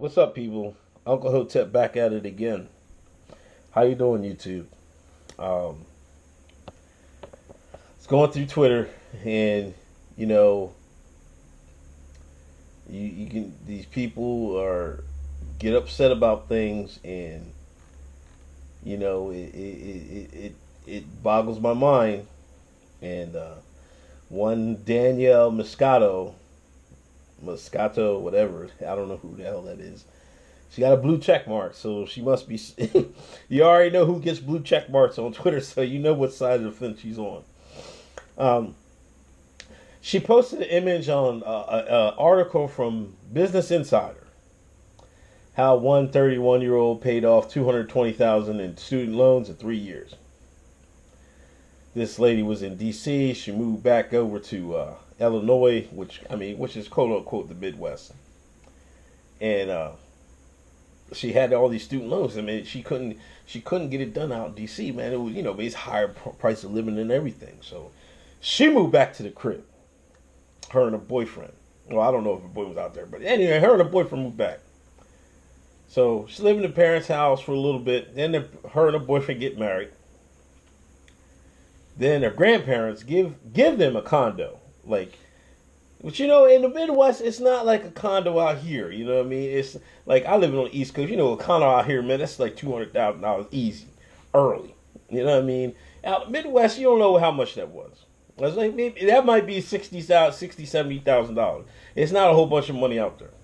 What's up, people? Uncle Hotep back at it again. How you doing, YouTube? Um, it's going through Twitter, and you know, you can these people are get upset about things, and it boggles my mind. And one Danielle Moscato, whatever, I don't know who the hell that is. She got a blue check mark, so she must be. You already know who gets blue check marks on Twitter, so you know what side of the fence she's on. Um, she posted an image on an article from Business Insider. How one 31-year-old paid off $220,000 in student loans in 3 years. This lady was in D.C. She moved back over to Illinois, which is quote unquote the Midwest, and she had all these student loans. I mean, she couldn't get it done out in D.C. Man, it was it's higher price of living and everything. So she moved back to the crib. Her and her boyfriend. Well, I don't know if her boy was out there, but anyway, her and her boyfriend moved back. So she lived in the parents' house for a little bit. Then her and her boyfriend get married. Then their grandparents give them a condo. But in the Midwest, it's not like a condo out here. You know what I mean? It's like I live on the East Coast. A condo out here, man, that's like $200,000 easy, early. You know what I mean? Out in the Midwest, you don't know how much that was. That's like maybe that might be $70,000. It's not a whole bunch of money out there,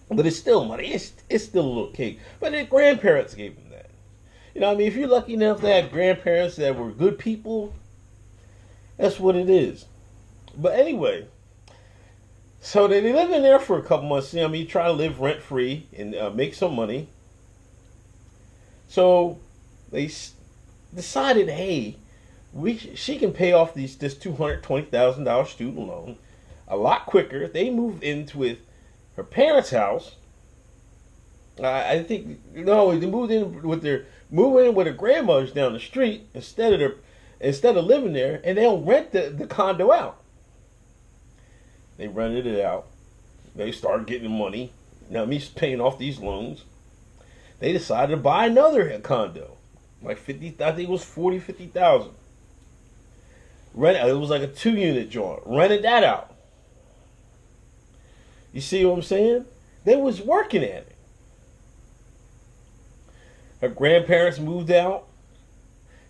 but it's still money. It's still a little cake. But their grandparents gave them that. You know what I mean? If you're lucky enough to have grandparents that were good people, that's what it is. But anyway, so they live in there for a couple months. Try to live rent free and make some money. So they decided, hey, she can pay off this $220,000 student loan a lot quicker. They moved into her parents' house. I think they moved in with their grandmothers down the street instead of living there, and they'll rent the condo out. They rented it out. They started getting money. Paying off these loans. They decided to buy another condo, like 50. I think it was 50,000. It was like a 2-unit joint. Rented that out. You see what I'm saying? They was working at it. Her grandparents moved out.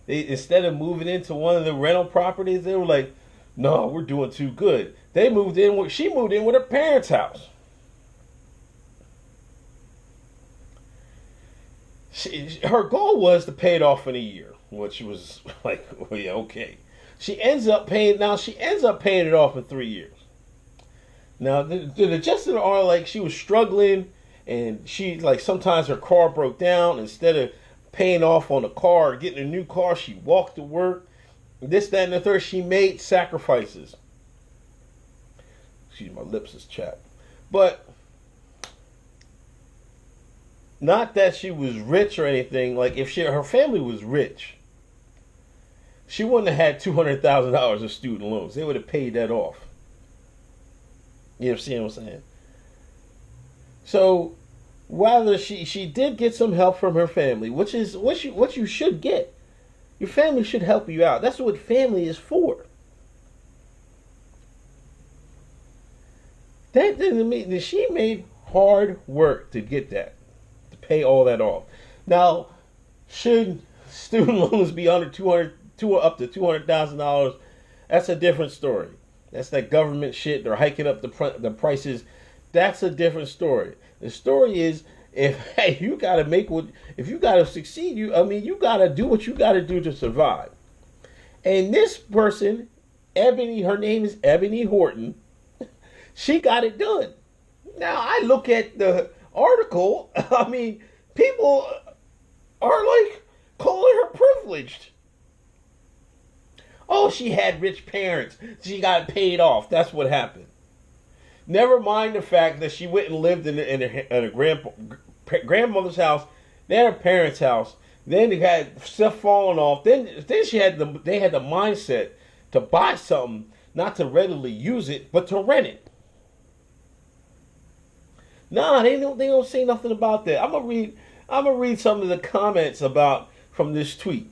Instead of moving into one of the rental properties, they were like, "No, we're doing too good." She moved in with her parents' house. Her goal was to pay it off in a year, which was like, well, yeah, okay. She ends up paying it off in 3 years. Now, the gist of the are like she was struggling, and she sometimes her car broke down. Instead of paying off on the car or getting a new car, she walked to work. This, that, and the third. She made sacrifices. Excuse my lips is chapped. But not that she was rich or anything. Like if her family was rich, she wouldn't have had $200,000 of student loans. They would have paid that off. You understand what I'm saying? So, rather she did get some help from her family, which is what you should get. Your family should help you out. That's what family is for. That didn't mean that she made hard work to get that, to pay all that off. Now, should student loans be under up to $200,000? That's a different story. That's that government shit. They're hiking up the prices. That's a different story. The story is if you gotta succeed, you gotta do what you gotta do to survive. And this person, Ebony, her name is Ebony Horton. She got it done. Now I look at the article. People are like calling her privileged. Oh, she had rich parents. She got paid off. That's what happened. Never mind the fact that she went and lived in her grandmother's house, then her parents' house. Then they had stuff falling off. Then they had the mindset to buy something, not to readily use it, but to rent it. Nah, they don't say nothing about that. I'm gonna read some of the comments about from this tweet.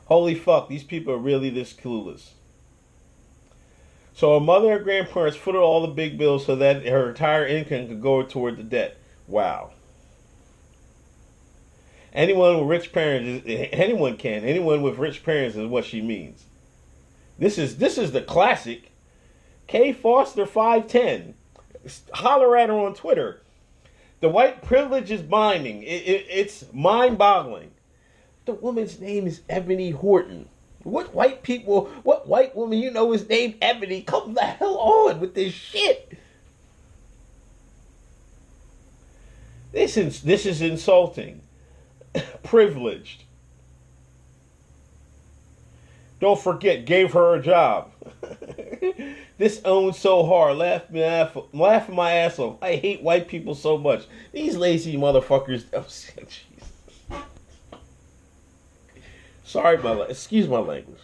Holy fuck, these people are really this clueless. So her mother and grandparents footed all the big bills so that her entire income could go toward the debt. Wow. Anyone with rich parents, anyone can. Anyone with rich parents is what she means. This is the classic. K Foster 510. Holler at her on Twitter. The white privilege is binding. It's mind-boggling. The woman's name is Ebony Horton. What white woman you know is named Ebony? Come the hell on with this shit. This is insulting. Privileged. Don't forget, gave her a job. This owns so hard. Laughing my ass off. I hate white people so much. These lazy motherfuckers. Oh, Jesus. Sorry, excuse my language.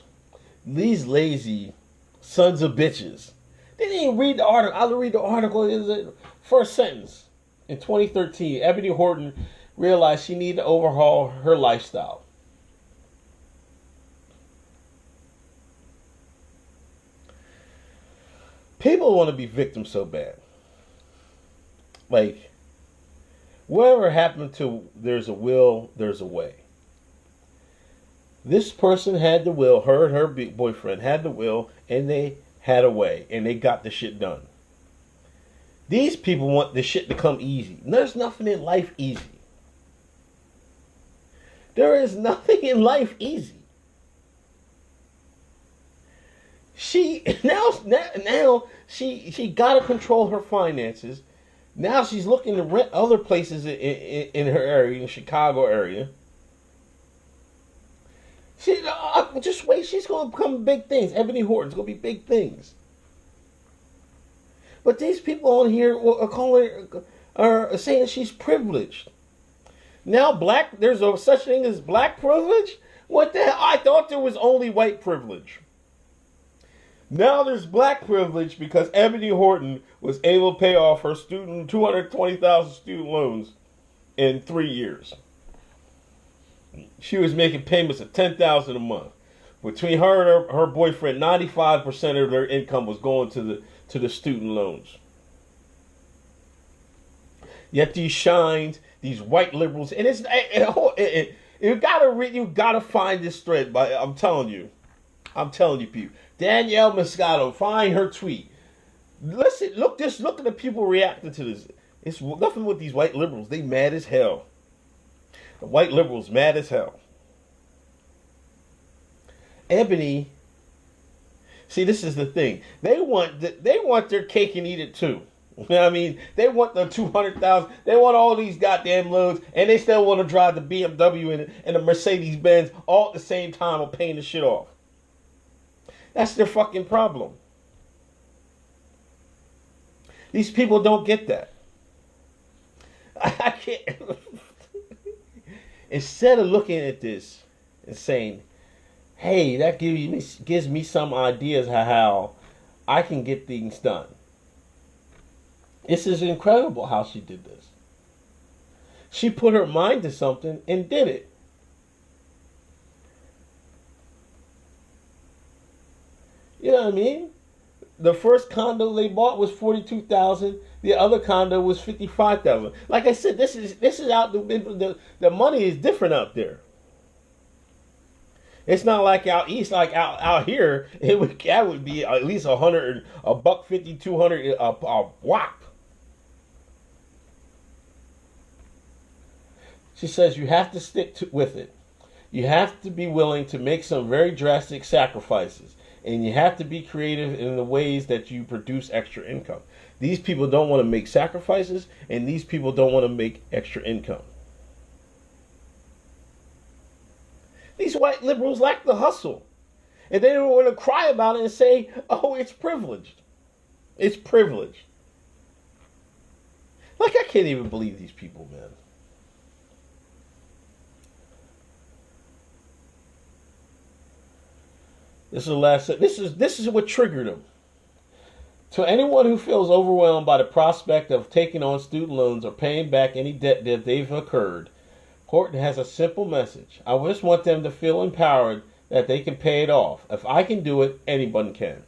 These lazy sons of bitches. They didn't even read the article. I'll read the article. It was the first sentence. In 2013, Ebony Horton realized she needed to overhaul her lifestyle. People want to be victims so bad. Like, whatever happened to there's a will, there's a way. This person had the will, her and her boyfriend had the will, and they had a way, and they got the shit done. These people want the shit to come easy. There's nothing in life easy. There is nothing in life easy. She got to control her finances. Now she's looking to rent other places in her area, in the Chicago area. Just wait. She's going to become big things. Ebony Horton's going to be big things. But these people on here are saying she's privileged. Now there's a such thing as black privilege? What the hell? I thought there was only white privilege. Now there's black privilege because Ebony Horton was able to pay off her $220,000 student loans in 3 years. She was making payments of $10,000 a month. Between her and her boyfriend, 95% of their income was going to the student loans. Yet these shines, these white liberals, and you gotta find this thread. But I'm telling you, people. Danielle Moscato, find her tweet. Listen, look at the people reacting to this. It's nothing with these white liberals. They mad as hell. The white liberals mad as hell. Ebony. See, this is the thing. They want their cake and eat it too. You know what I mean? They want the 200,000. They want all these goddamn loads, and they still want to drive the BMW and the Mercedes Benz all at the same time of paying the shit off. That's their fucking problem. These people don't get that. I can't. Instead of looking at this and saying, hey, that gives me some ideas how I can get things done. This is incredible how she did this. She put her mind to something and did it. You know what I mean? The first condo they bought was $42,000. The other condo was $55,000. Like I said, this is out the money is different out there. It's not like out east, like out here. That would be at least $100, $150, $200 a whop. She says you have to stick with it. You have to be willing to make some very drastic sacrifices. And you have to be creative in the ways that you produce extra income. These people don't want to make sacrifices, and these people don't want to make extra income. These white liberals lack the hustle. And they don't want to cry about it and say, oh, it's privileged. It's privileged. Like, I can't even believe these people, man. This is the last. This is what triggered them. To anyone who feels overwhelmed by the prospect of taking on student loans or paying back any debt that they've incurred, Horton has a simple message. I just want them to feel empowered that they can pay it off. If I can do it, anyone can.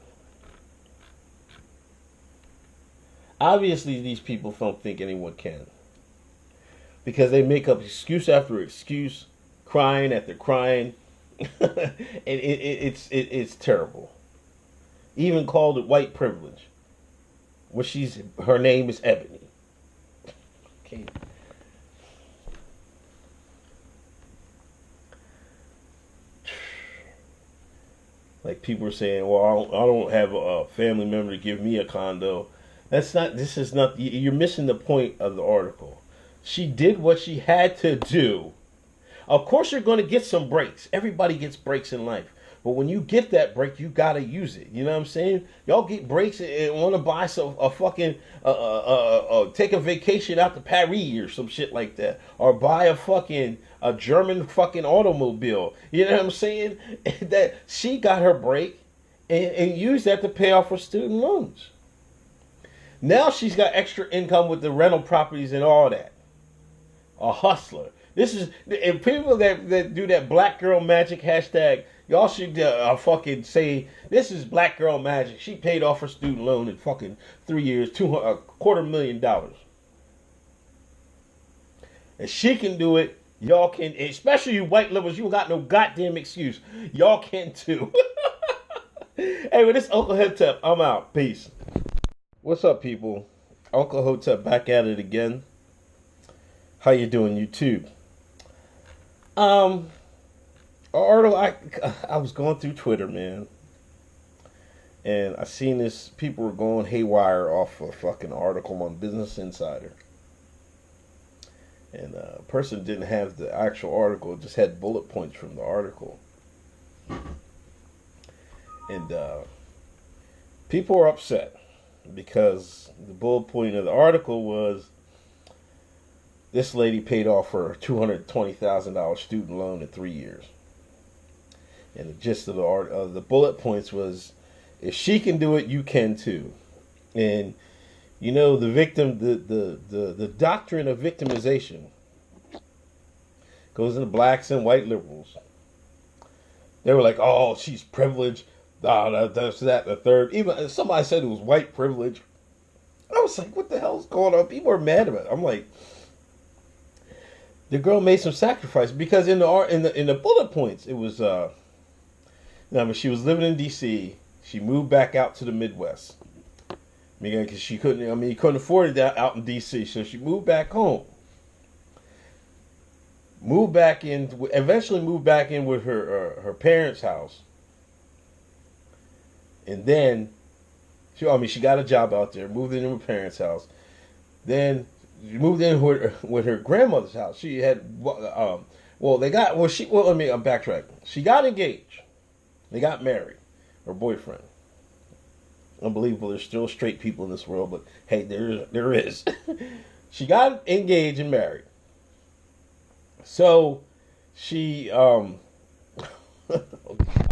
Obviously, these people don't think anyone can. Because they make up excuse after excuse, crying after crying. It's terrible. Even called it white privilege. When her name is Ebony. Okay. Like people are saying, well, I don't have a family member to give me a condo. This is not, you're missing the point of the article. She did what she had to do. Of course you're going to get some breaks. Everybody gets breaks in life. But when you get that break, you got to use it. You know what I'm saying? Y'all get breaks and want to buy take a vacation out to Paris or some shit like that. Or buy a German fucking automobile. You know what I'm saying? That she got her break and used that to pay off her student loans. Now she's got extra income with the rental properties and all that. A hustler. This is, and people that do that black girl magic hashtag, y'all should fucking say, this is black girl magic. She paid off her student loan in fucking 3 years, $250,000. And she can do it. Y'all can, especially you white liberals, you got no goddamn excuse. Y'all can too. Hey, with this Uncle Hotep, I'm out. Peace. What's up, people? Uncle Hotep back at it again. How you doing, YouTube? Article, I was going through Twitter, man, and I seen this. People were going haywire off a fucking article on Business Insider, and a person didn't have the actual article; just had bullet points from the article, and people were upset because the bullet point of the article was, this lady paid off her $220,000 student loan in 3 years. And the gist of the bullet points was, if she can do it, you can too. And you know, the victim, the doctrine of victimization goes into blacks and white liberals. They were like, oh, she's privileged. That's that, the third. Even somebody said it was white privilege. I was like, what the hell's going on? People are mad about it. I'm like, the girl made some sacrifice, because in the bullet points it was she was living in D.C. She moved back out to the Midwest, because she couldn't afford it out in D.C. So she moved back home. Eventually moved back in with her parents' house, and then she got a job out there. Moved into her parents' house, then. She moved in with her grandmother's house. She had, let me backtrack. She got engaged. They got married. Her boyfriend. Unbelievable. There's still straight people in this world, but hey, there is. She got engaged and married. So she, okay.